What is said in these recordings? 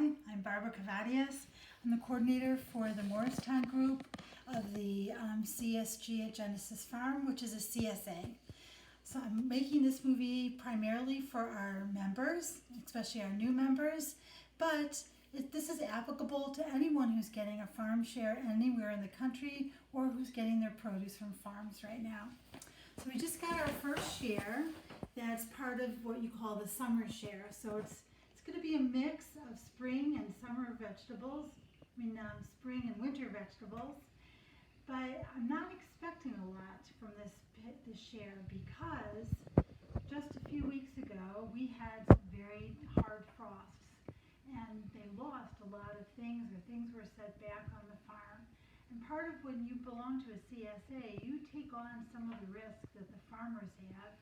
I'm Barbara Cavadias. I'm the coordinator for the Morristown group of the CSG at Genesis Farm, which is a CSA. So I'm making this movie primarily for our members, especially our new members, but this is applicable to anyone who's getting a farm share anywhere in the country or who's getting their produce from farms right now. So we just got our first share that's part of what you call the summer share. So it's going to be a mix of spring and summer vegetables, spring and winter vegetables. But I'm not expecting a lot from this share because just a few weeks ago we had some very hard frosts and they lost a lot of things, or things were set back on the farm. And part of when you belong to a CSA, you take on some of the risks that the farmers have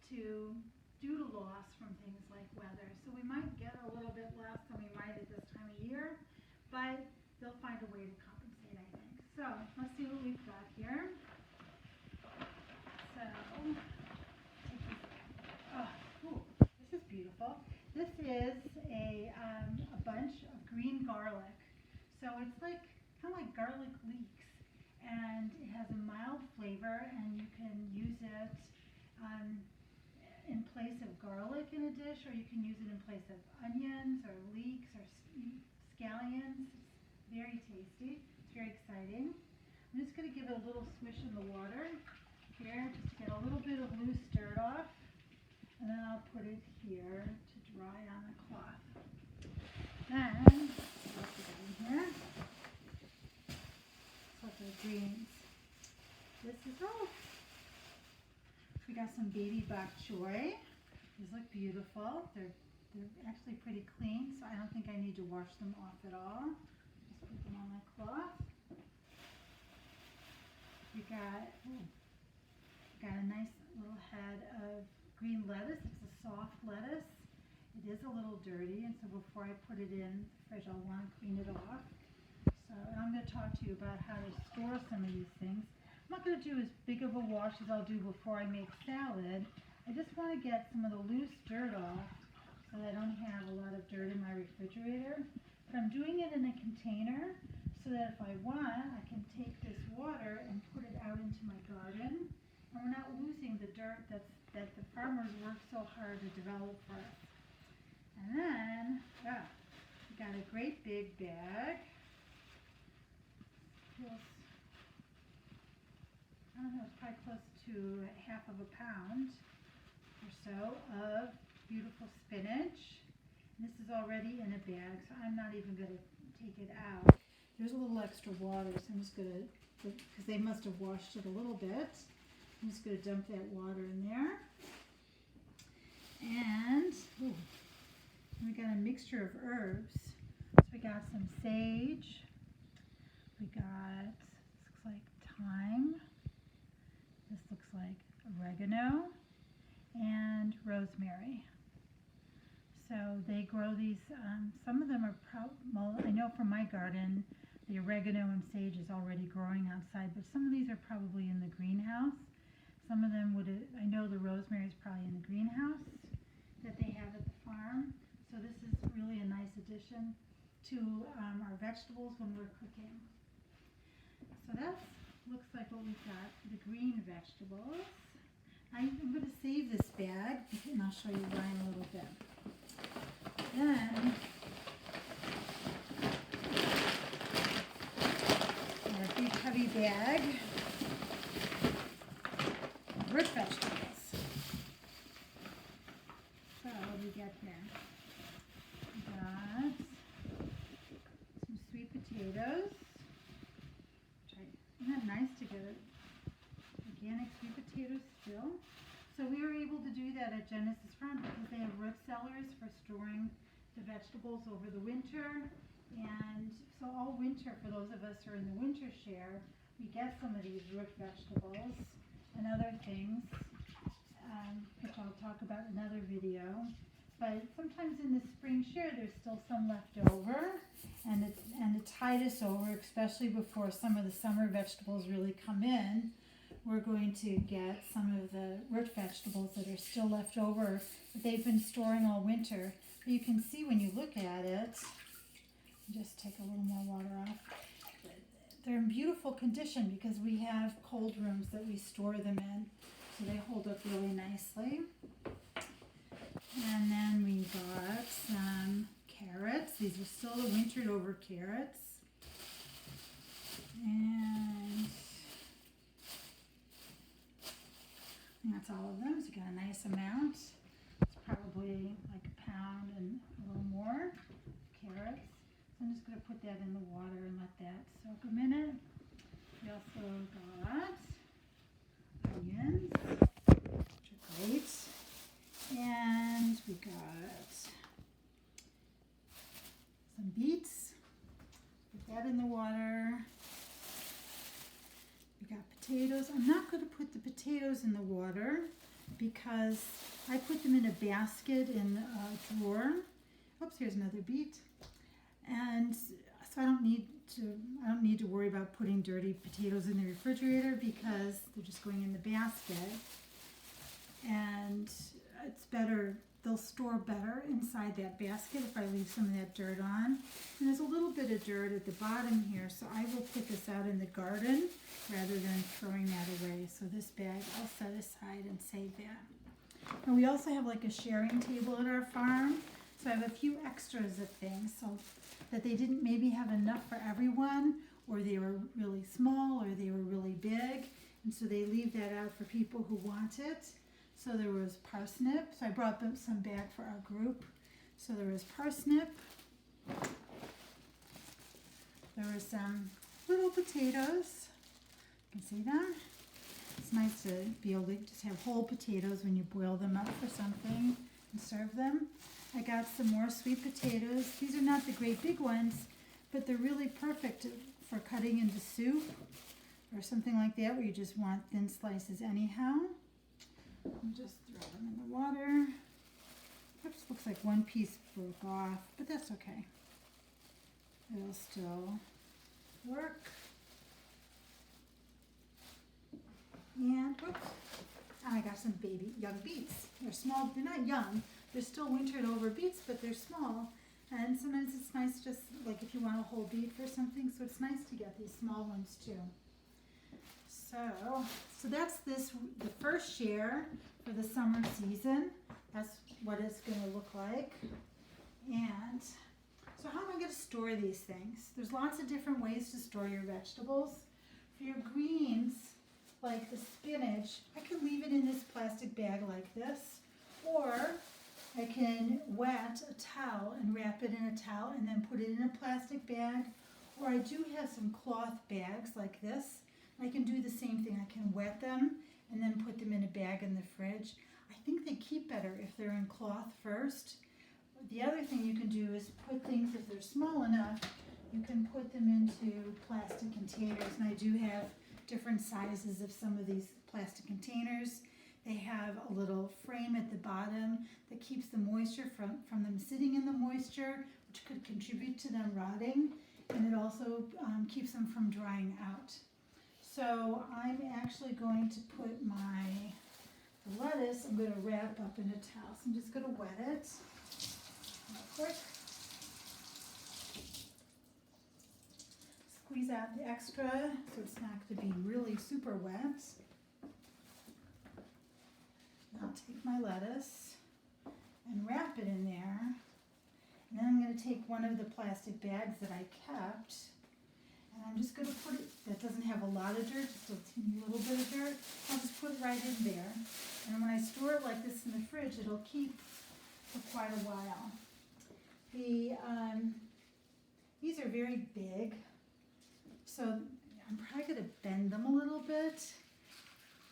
due to loss from things like weather. So we might get a little bit less than we might at this time of year, but they'll find a way to compensate, I think. So let's see what we've got here. So, this is beautiful. This is a bunch of green garlic. So it's like kind of like garlic leeks, and it has a mild flavor, and you can use it in place of garlic in a dish, or you can use it in place of onions or leeks or scallions. It's very tasty. It's very exciting. I'm just going to give it a little swish in the water here, just to get a little bit of loose dirt off, and then I'll put it here to dry on a cloth. Then, what else we got in here? Look at the greens. This is we got some baby bok choy. These look beautiful. They're actually pretty clean, so I don't think I need to wash them off at all. Just put them on my cloth. We got a nice little head of green lettuce. It's a soft lettuce. It is a little dirty, and so before I put it in the fridge, I'll want to clean it off. So I'm going to talk to you about how to store some of these things. I'm not going to do as big of a wash as I'll do before I make salad. I just want to get some of the loose dirt off so that I don't have a lot of dirt in my refrigerator. But I'm doing it in a container so that if I want, I can take this water and put it out into my garden. And we're not losing the dirt that the farmers worked so hard to develop for us. And then, we got a great big bag. I don't know, it's probably close to half of a pound or so of beautiful spinach. And this is already in a bag, so I'm not even going to take it out. There's a little extra water, so I'm just going to, because they must have washed it a little bit, I'm just going to dump that water in there. And we got a mixture of herbs. So we got some sage. We got, this looks like thyme. This looks like oregano and rosemary. So they grow these, some of them are, I know from my garden, the oregano and sage is already growing outside, but some of these are probably in the greenhouse. Some of them I know the rosemary is probably in the greenhouse that they have at the farm. So this is really a nice addition to our vegetables when we're cooking. So that looks like what we've got for the green vegetables. I'm going to save this bag, and I'll show you why in a little bit. Then, our big heavy bag of root vegetables. So what do we get here? We got some sweet potatoes. Isn't that nice to get organic sweet potatoes still? So we were able to do that at Genesis Farm because they have root cellars for storing the vegetables over the winter. And so all winter, for those of us who are in the winter share, we get some of these root vegetables and other things, which I'll talk about in another video. But sometimes in the spring share, there's still some left over. And to tide us over, especially before some of the summer vegetables really come in, we're going to get some of the root vegetables that are still left over that they've been storing all winter. But you can see when you look at it, carrots. Just take a little more water off. They're in beautiful condition because we have cold rooms that we store them in, so they hold up really nicely. And then we got some carrots. These are still the wintered over carrots. And that's all of them. So you got a nice amount. It's probably like a pound and a little more carrots. So I'm just going to put that in the water and let that soak a minute. We also got onions, which are great. And we got some beets. Put that in the water. We got potatoes. I'm not going to put the potatoes in the water because I put them in a basket in a drawer. Oops, here's another beet. And so I don't need to worry about putting dirty potatoes in the refrigerator because they're just going in the basket. And it's better, they'll store better inside that basket if I leave some of that dirt on. And there's a little bit of dirt at the bottom here, so I will put this out in the garden rather than throwing that away. So this bag I'll set aside and save that. And we also have like a sharing table at our farm, so I have a few extras of things so that they didn't maybe have enough for everyone, or they were really small, or they were really big, and so they leave that out for people who want it. So there was parsnip, so I brought them some back for our group. So there was parsnip, there were some little potatoes, you can see that. It's nice to be able to just have whole potatoes when you boil them up for something and serve them. I got some more sweet potatoes. These are not the great big ones, but they're really perfect for cutting into soup or something like that where you just want thin slices anyhow. And just throw them in the water. Oops, looks like one piece broke off, but that's okay. It'll still work. And whoops, I got some baby young beets. They're small, they're not young. They're still wintered over beets, but they're small. And sometimes it's nice just like if you want a whole beet for something, so it's nice to get these small ones too. So that's the first share for the summer season. That's what it's going to look like. And so how am I going to store these things? There's lots of different ways to store your vegetables. For your greens, like the spinach, I can leave it in this plastic bag like this, or I can wet a towel and wrap it in a towel and then put it in a plastic bag, or I do have some cloth bags like this. I can do the same thing. I can wet them and then put them in a bag in the fridge. I think they keep better if they're in cloth first. The other thing you can do is put things, if they're small enough, you can put them into plastic containers. And I do have different sizes of some of these plastic containers. They have a little frame at the bottom that keeps the moisture from them sitting in the moisture, which could contribute to them rotting. And it also keeps them from drying out. So I'm actually going to put my lettuce, I'm going to wrap up in a towel. So I'm just going to wet it real quick. Squeeze out the extra so it's not going to be really super wet. I'll take my lettuce and wrap it in there. And then I'm going to take one of the plastic bags that I kept, and I'm just going to put it, that doesn't have a lot of dirt, just a little bit of dirt. I'll just put it right in there. And when I store it like this in the fridge, it'll keep for quite a while. These are very big, so I'm probably going to bend them a little bit.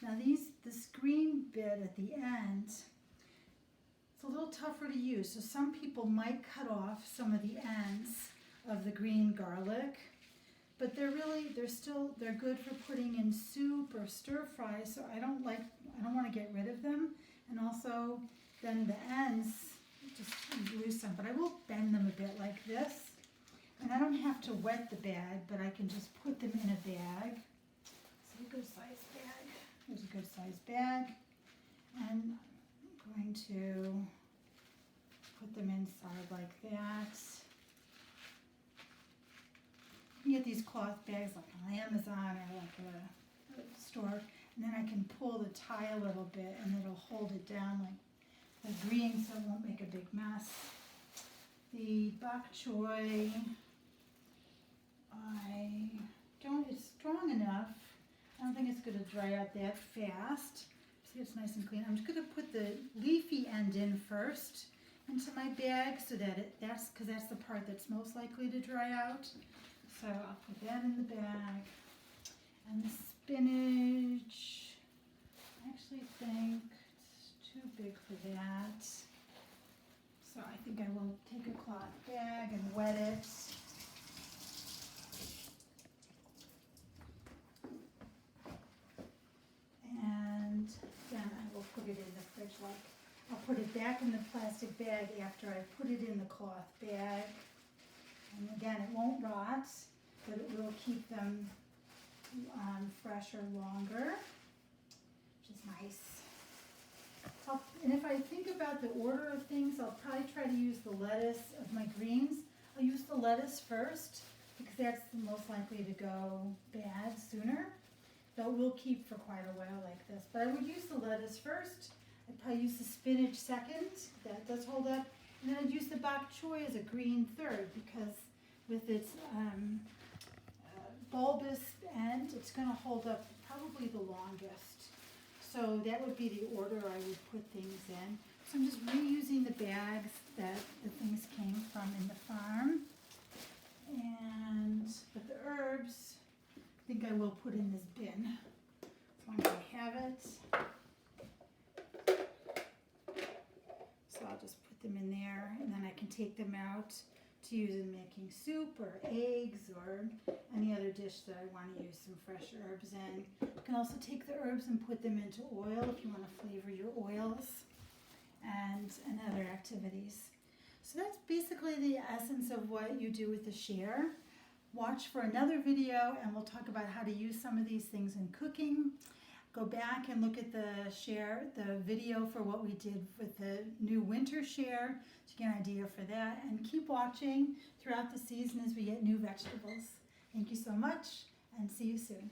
Now this green bit at the end, it's a little tougher to use, so some people might cut off some of the ends of the green garlic, but they're good for putting in soup or stir fry, so I don't want to get rid of them. And also then the ends, just lose some, but I will bend them a bit like this. And I don't have to wet the bag, but I can just put them in a bag. So a good size bag. There's a good size bag. And I'm going to put them inside like that. these cloth bags like on Amazon or like a store, and then I can pull the tie a little bit and it'll hold it down like the green so it won't make a big mess. The bok choy, it's strong enough. I don't think it's going to dry out that fast. See, it's nice and clean. I'm just going to put the leafy end in first into my bag so that that's the part that's most likely to dry out. So I'll put that in the bag. And the spinach, I actually think it's too big for that. So I think I will take a cloth bag and wet it. And then I will put it in the fridge. I'll put it back in the plastic bag after I put it in the cloth bag. And again, it won't rot, but it will keep them fresher longer, which is nice. And if I think about the order of things, I'll probably try to use the lettuce of my greens. I'll use the lettuce first because that's the most likely to go bad sooner. Though it will keep for quite a while like this. But I would use the lettuce first. I'd probably use the spinach second. That does hold up. And then I'd use the bok choy as a green third because with its bulbous end, it's going to hold up probably the longest. So that would be the order I would put things in. So I'm just reusing the bags that the things came from in the farm. But the herbs, I think I will put in this bin as long as I have it. So I'll just put them in there and then I can take them out to use in making soup or eggs or any other dish that I want to use some fresh herbs in. You can also take the herbs and put them into oil if you want to flavor your oils and other activities. So that's basically the essence of what you do with the share. Watch for another video and we'll talk about how to use some of these things in cooking. Go back and look at the video for what we did with the new winter share to get an idea for that. And keep watching throughout the season as we get new vegetables. Thank you so much and see you soon.